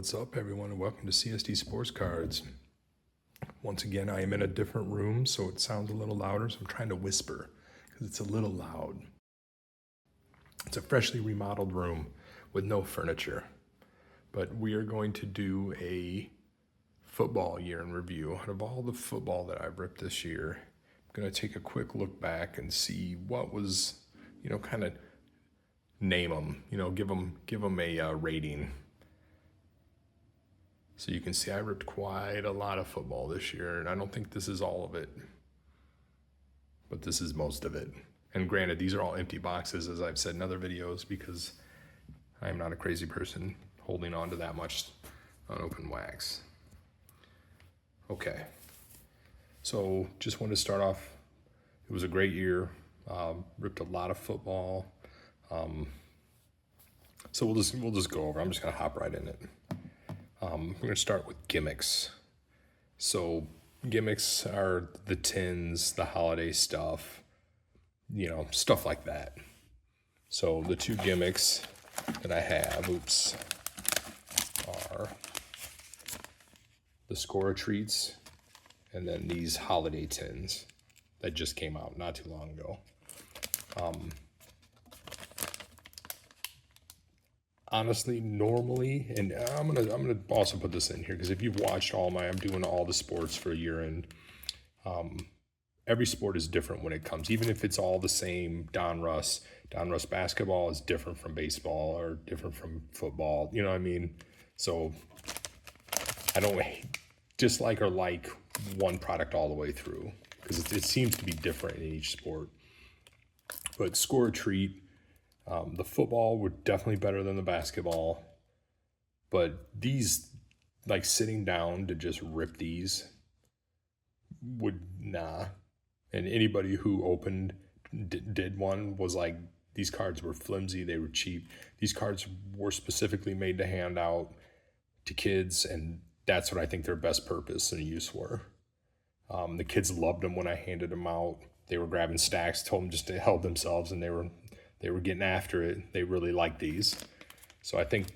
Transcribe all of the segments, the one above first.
What's up, everyone, and welcome to CSD Sports Cards. Once again, I am in a different room, so it sounds a little louder, so I'm trying to whisper because it's a little loud. It's a freshly remodeled room with no furniture, but we are going to do a football year in review. Out of all the football that I've ripped this year, I'm going to take a quick look back and see what was, kind of name them, give them a rating. So you can see I ripped quite a lot of football this year, and I don't think this is all of it, but this is most of it. And granted, these are all empty boxes, as I've said in other videos, because I'm not a crazy person holding on to that much unopened wax. Okay, so just wanted to start off. It was a great year. Ripped a lot of football. So we'll just go over. I'm just gonna hop right in it. We're going to start with gimmicks. So gimmicks are the tins, the holiday stuff, stuff like that. So the two gimmicks that I have, are the Score Treats and then these holiday tins that just came out not too long ago. Honestly, normally, and I'm gonna also put this in here because if you've watched I'm doing all the sports for a year, and every sport is different when it comes, even if it's all the same. Donruss basketball is different from baseball or different from football. You know what I mean? So I don't dislike or like one product all the way through because it seems to be different in each sport. But Score a Treat. The football were definitely better than the basketball, but these, like sitting down to just rip these, nah. And anybody who did one was like, these cards were flimsy, they were cheap. These cards were specifically made to hand out to kids, and that's what I think their best purpose and use were. The kids loved them when I handed them out. They were grabbing stacks, told them just to help themselves, and they were getting after it. They really liked these. So I think,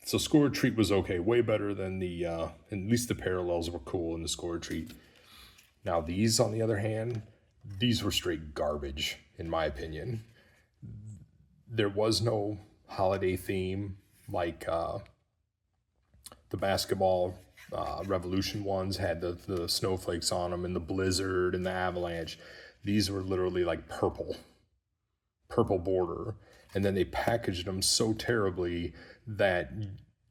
Score Treat was okay. Way better than at least the parallels were cool in the Score Treat. Now these, on the other hand, these were straight garbage, in my opinion. There was no holiday theme like the basketball Revolution ones had the snowflakes on them and the blizzard and the avalanche. These were literally like purple border, and then they packaged them so terribly that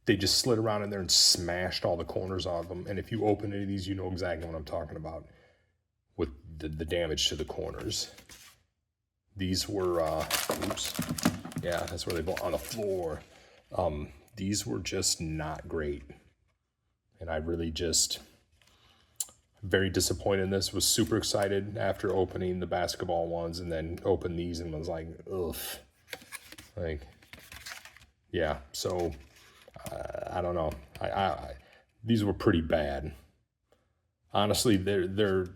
they just slid around in there and smashed all the corners of them. And if you open any of these, you know exactly what I'm talking about with the damage to the corners. These were that's where they belong, on the floor. These were just not great, and I really just very disappointed in this. Was super excited after opening the basketball ones, and then opened these and was like, ugh. So I don't know. These were pretty bad. Honestly, they're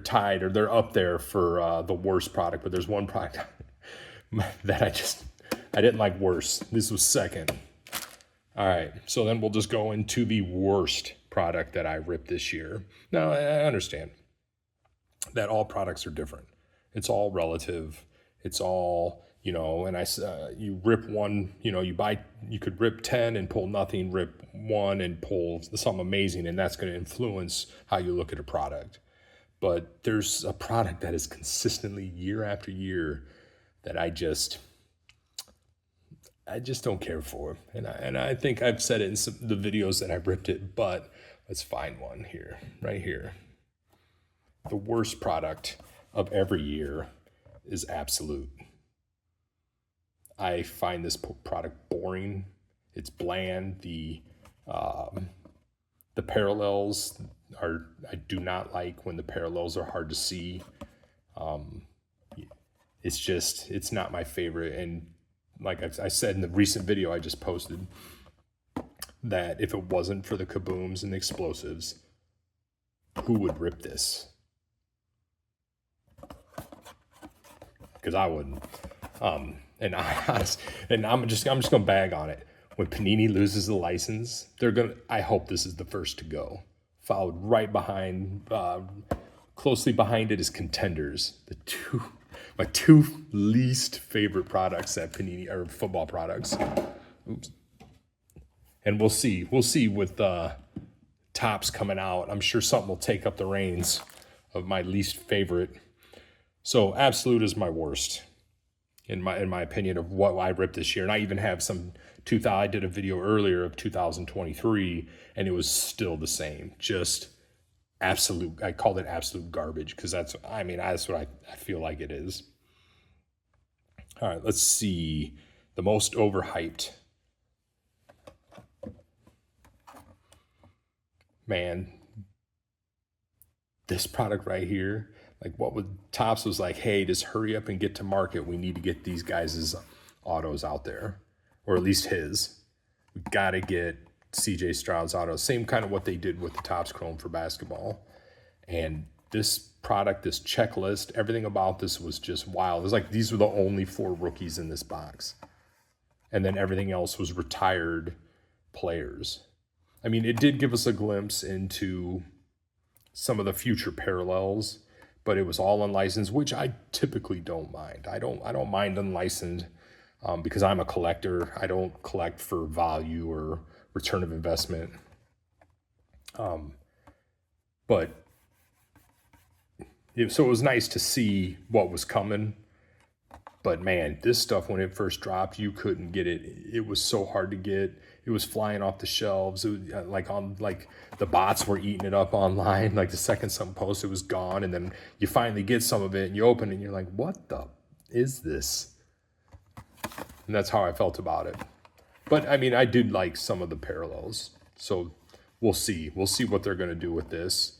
tied, or they're up there for the worst product. But there's one product that I didn't like worse. This was second. All right, so then we'll just go into the worst product that I ripped this year. Now, I understand that all products are different. It's all relative. It's all, and you rip one, you could rip 10 and pull nothing, rip one and pull something amazing, and that's going to influence how you look at a product. But there's a product that is consistently year after year that I just don't care for. And I think I've said it in the videos that I've ripped it, but let's find one here, right here. The worst product of every year is Absolute. I find this product boring. It's bland. The parallels I do not like when the parallels are hard to see. It's not my favorite. And like I said in the recent video I just posted, that if it wasn't for the kabooms and the explosives, who would rip this? Because I wouldn't. And I'm just gonna bag on it. When Panini loses the license, I hope this is the first to go. Followed right behind, closely behind it is Contenders, my two least favorite products at Panini, or football products. Oops. And we'll see with Topps coming out. I'm sure something will take up the reins of my least favorite. So Absolute is my worst, in my opinion, of what I ripped this year. And I even have I did a video earlier of 2023, and it was still the same. Just absolute. I called it absolute garbage because that's what I feel like it is. All right, let's see. The most overhyped. Man, this product right here, like what would Topps was like, hey, just hurry up and get to market. We need to get these guys' autos out there, or at least his. We got to get CJ Stroud's auto. Same kind of what they did with the Topps Chrome for basketball. And this product, this checklist, everything about this was just wild. It was like these were the only 4 rookies in this box. And then everything else was retired players. I mean, it did give us a glimpse into some of the future parallels, but it was all unlicensed, which I typically don't mind. I don't mind unlicensed because I'm a collector. I don't collect for value or return of investment. So it was nice to see what was coming. But man, this stuff, when it first dropped, you couldn't get it. It was so hard to get. It was flying off the shelves. It was like the bots were eating it up online. Like the second something posted, it was gone. And then you finally get some of it and you open it and you're like, what the is this? And that's how I felt about it. But I mean, I did like some of the parallels. So we'll see. We'll see what they're going to do with this.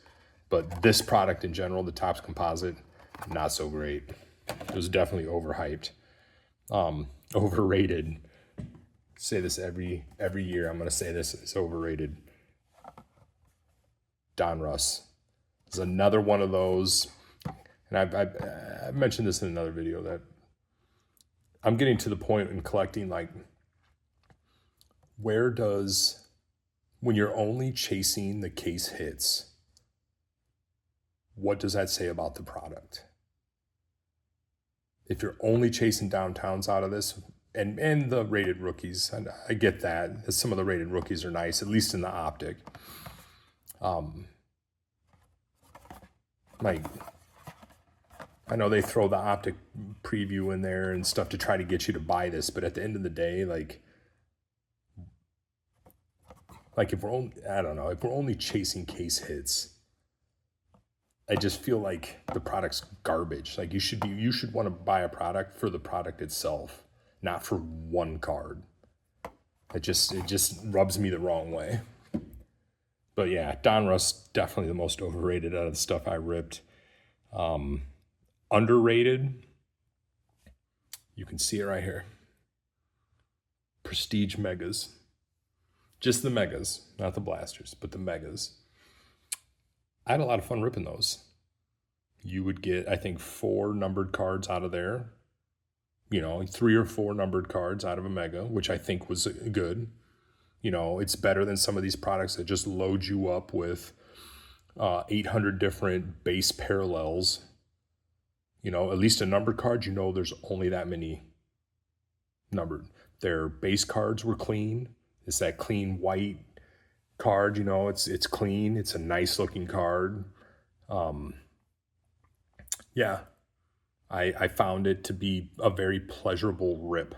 But this product in general, the Topps Composite, not so great. It was definitely overhyped, overrated. Say this every year. I'm going to say this. It's overrated. Donruss is another one of those. And I've mentioned this in another video that I'm getting to the point in collecting, like, when you're only chasing the case hits, what does that say about the product? If you're only chasing downtowns out of this, and the rated rookies, and I get that. Some of the rated rookies are nice, at least in the optic. Like, I know they throw the optic preview in there and stuff to try to get you to buy this, but at the end of the day, like if we're only chasing case hits, I just feel like the product's garbage. Like you should want to buy a product for the product itself, not for one card. It just rubs me the wrong way. But yeah, Donruss definitely the most overrated out of the stuff I ripped. Underrated, you can see it right here. Prestige Megas. Just the Megas, not the Blasters, but the Megas. I had a lot of fun ripping those. You would get, I think, 4 numbered cards out of there. 3 or 4 numbered cards out of a Mega, which I think was good. It's better than some of these products that just load you up with 800 different base parallels. At least a numbered card, there's only that many numbered. Their base cards were clean. It's that clean white card, it's clean. It's a nice looking card. Yeah, I found it to be a very pleasurable rip.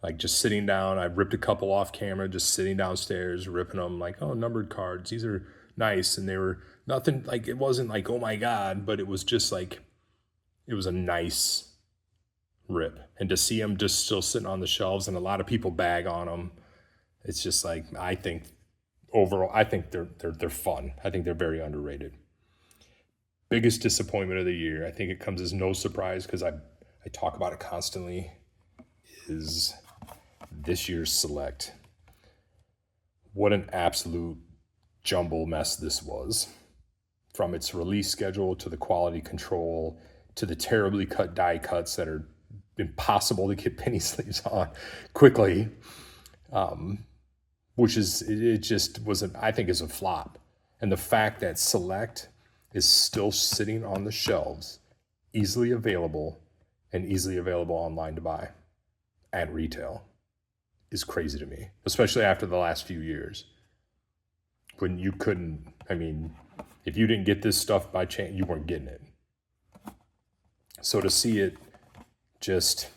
Like just sitting down, I ripped a couple off camera, just sitting downstairs, ripping them like, oh, numbered cards. These are nice. And they were nothing like, it wasn't like, oh my God, but it was just like, it was a nice rip. And to see them just still sitting on the shelves and a lot of people bag on them. It's just like, I think overall, I think they're fun. I think they're very underrated. Biggest disappointment of the year, I think it comes as no surprise because I talk about it constantly, is this year's Select. What an absolute jumble mess this was. From its release schedule to the quality control to the terribly cut die cuts that are impossible to get penny sleeves on quickly, which is, it just wasn't, I think is a flop. And the fact that Select is still sitting on the shelves, easily available and easily available online to buy at retail is crazy to me, especially after the last few years when you couldn't, I mean, if you didn't get this stuff by chance, you weren't getting it. So to see it just,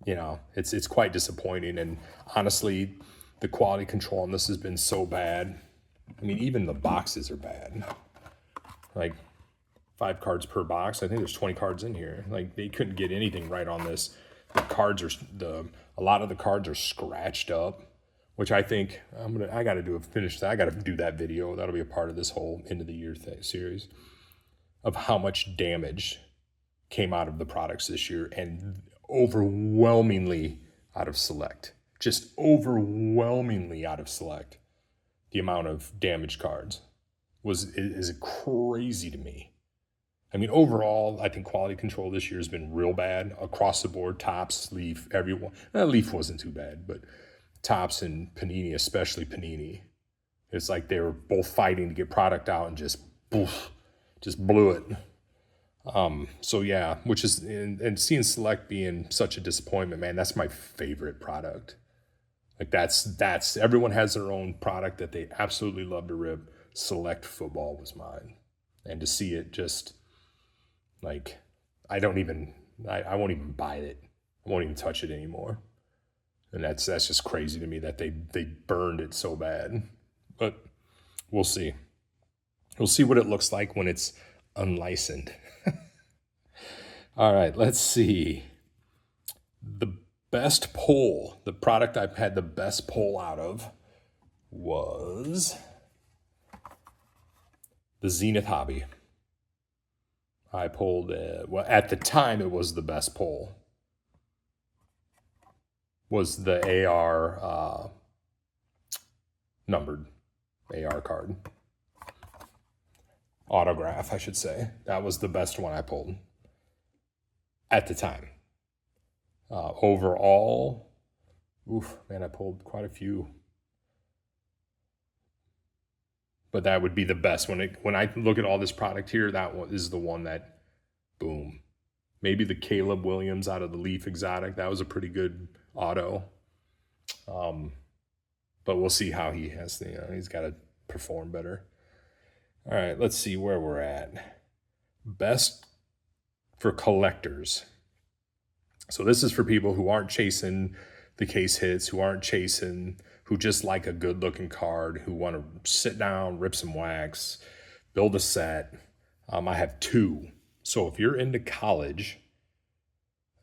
you know, it's quite disappointing. And honestly, the quality control on this has been so bad. I mean, even the boxes are bad. Like 5 cards per box. I think there's 20 cards in here. Like they couldn't get anything right on this. The cards are a lot of the cards are scratched up, which I think I got to finish that. I got to do that video. That'll be a part of this whole end of the year series of how much damage came out of the products this year, and overwhelmingly out of Select. Just overwhelmingly out of Select. The amount of damaged cards is crazy to me. I mean, overall, I think quality control this year has been real bad across the board. Topps, Leaf, everyone. Leaf wasn't too bad, but Topps and Panini, especially Panini, it's like they were both fighting to get product out and just blew it. So yeah, which is, and seeing Select being such a disappointment, man, that's my favorite product. Like that's everyone has their own product that they absolutely love to rip. Select football was mine. And to see it just like, I won't even buy it. I won't even touch it anymore. And that's just crazy to me that they burned it so bad. But we'll see. We'll see what it looks like when it's unlicensed. All right, let's see. The best pull, the product I've had the best pull out of was the Zenith Hobby. I pulled, well, at the time it was the best pull. Was the AR numbered AR card. Autograph, I should say. That was the best one I pulled at the time. Overall, I pulled quite a few. But that would be the best. When I look at all this product here, that one is the one that, boom. Maybe the Caleb Williams out of the Leaf Exotic. That was a pretty good auto. But we'll see how he has, he's got to perform better. All right, let's see where we're at. Best for collectors. So this is for people who aren't chasing the case hits, who just like a good looking card, who want to sit down, rip some wax, build a set. I have 2. So if you're into college,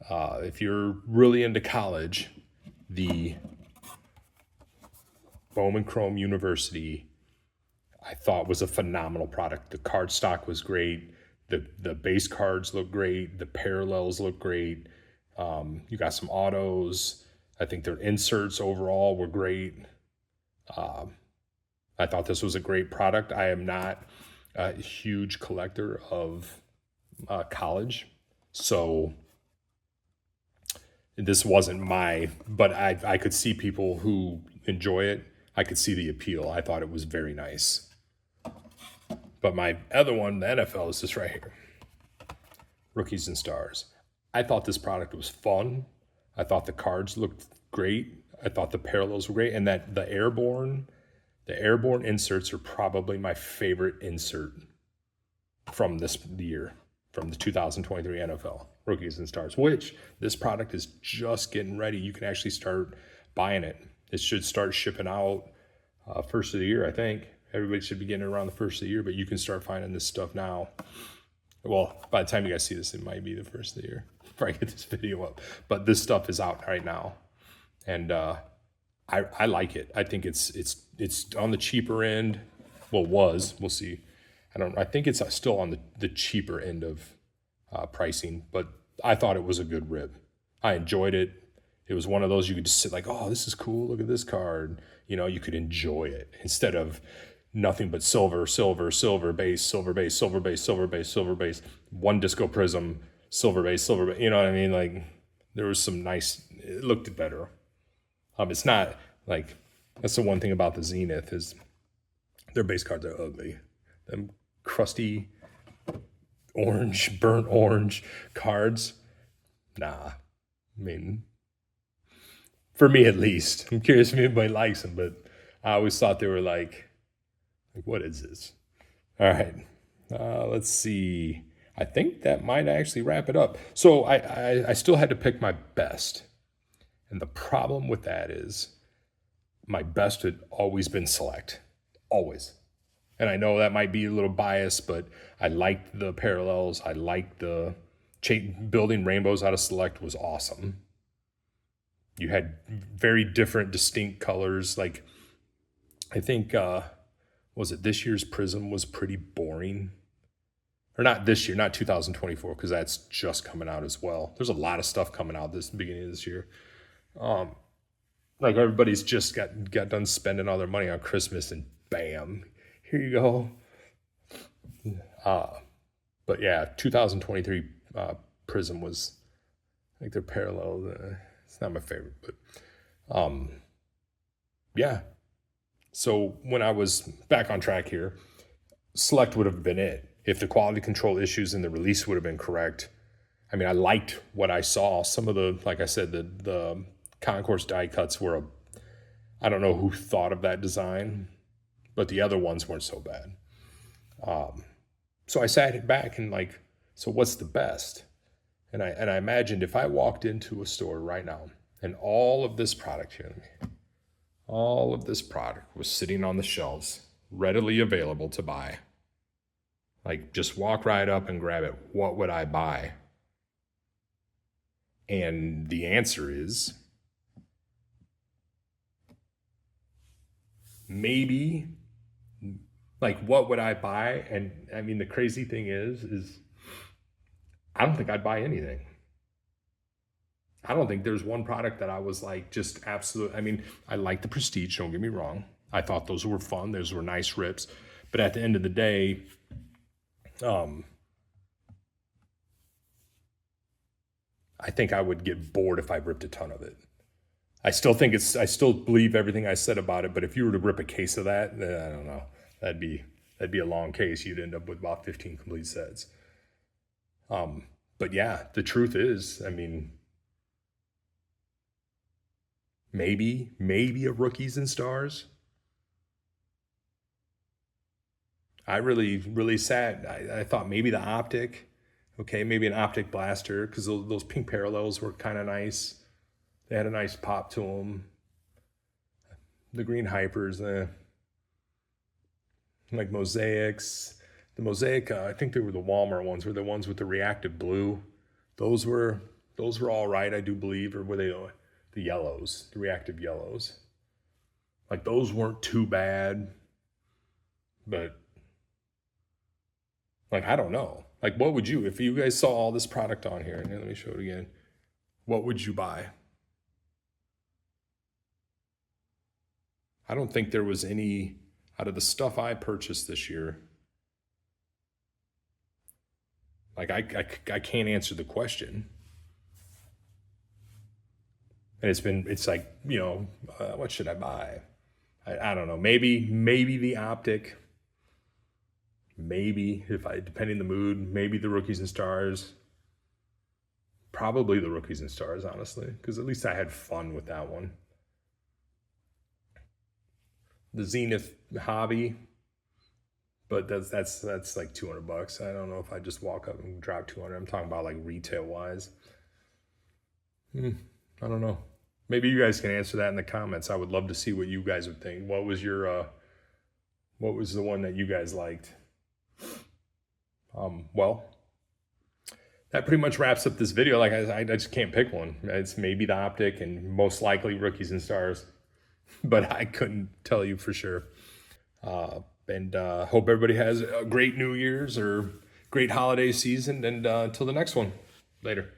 if you're really into college, the Bowman Chrome University, I thought was a phenomenal product. The card stock was great. The base cards look great. The parallels look great. You got some autos. I think their inserts overall were great. I thought this was a great product. I am not a huge collector of college, so this wasn't but I could see people who enjoy it. I could see the appeal. I thought it was very nice. But my other one, the NFL, is this right here. Rookies and Stars. I thought this product was fun. I thought the cards looked great. I thought the parallels were great. And that the airborne inserts are probably my favorite insert from this year, from the 2023 NFL, Rookies and Stars, which this product is just getting ready. You can actually start buying it. It should start shipping out first of the year, I think. Everybody should be getting it around the first of the year, but you can start finding this stuff now. Well, by the time you guys see this, it might be the first of the year before I get this video up. But this stuff is out right now, and I like it. I think it's on the cheaper end. Well, we'll see. I think it's still on the cheaper end of pricing, but I thought it was a good rip. I enjoyed it. It was one of those you could just sit like, oh, this is cool. Look at this card. You could enjoy it instead of nothing but silver base, silver base, silver base, silver base, silver base, one disco prism, silver base, you know what I mean? Like there was some nice, it looked better. It's not like, that's the one thing about the Zenith is their base cards are ugly. Them crusty orange, burnt orange cards. Nah. I mean, for me at least. I'm curious if anybody likes them, but I always thought they were like what is this? All right. Let's see. I think that might actually wrap it up. So I still had to pick my best. And the problem with that is my best had always been Select. Always. And I know that might be a little biased, but I liked the parallels. I liked the building rainbows out of Select was awesome. You had very different, distinct colors. Like, I think, was it this year's Prism was pretty boring? Or not this year, not 2024, because that's just coming out as well. There's a lot of stuff coming out this beginning of this year. Like everybody's just got done spending all their money on Christmas, and bam, here you go. But yeah, 2023 Prism was, I think they're parallel. It's not my favorite, but yeah. So when I was back on track here, Select would have been it. If the quality control issues in the release would have been correct. I mean, I liked what I saw. Some of the, like I said, the concourse die cuts were, I don't know who thought of that design, but the other ones weren't so bad. So I sat back and like, so what's the best? And I imagined if I walked into a store right now and all of this product here, all of this product was sitting on the shelves, readily available to buy. Like, just walk right up and grab it. What would I buy? And the answer is maybe, like, what would I buy? And I mean, the crazy thing is I don't think I'd buy anything. I don't think there's one product that I was like just absolute. I mean, I like the Prestige, don't get me wrong. I thought those were fun. Those were nice rips. But at the end of the day, I think I would get bored if I ripped a ton of it. I still believe everything I said about it, but if you were to rip a case of that, I don't know. That'd be a long case. You'd end up with about 15 complete sets. But yeah, the truth is, I mean, maybe a Rookies and Stars. I really sat. I thought maybe the Optic, okay, maybe an Optic Blaster, because those pink parallels were kind of nice. They had a nice pop to them. The green hypers, like mosaics. The mosaic, I think they were the Walmart ones, were the ones with the reactive blue. Those were all right, I do believe, or were they the yellows, the reactive yellows? Like those weren't too bad, but like, I don't know. Like, what would you, if you guys saw all this product on here, and let me show it again, what would you buy? I don't think there was any, out of the stuff I purchased this year, like, I can't answer the question. And it's like, you know, what should I buy? I don't know. Maybe the Optic. Maybe, depending the mood, maybe the Rookies and Stars. Probably the Rookies and Stars, honestly, because at least I had fun with that one. The Zenith Hobby, but that's like $200. I don't know if I just walk up and drop 200. I'm talking about like retail wise. I don't know. Maybe you guys can answer that in the comments. I would love to see what you guys would think. What was the one that you guys liked? Well, that pretty much wraps up this video. Like I just can't pick one. It's maybe the Optic and most likely Rookies and Stars, but I couldn't tell you for sure. And hope everybody has a great New Year's or great holiday season. And until the next one, later.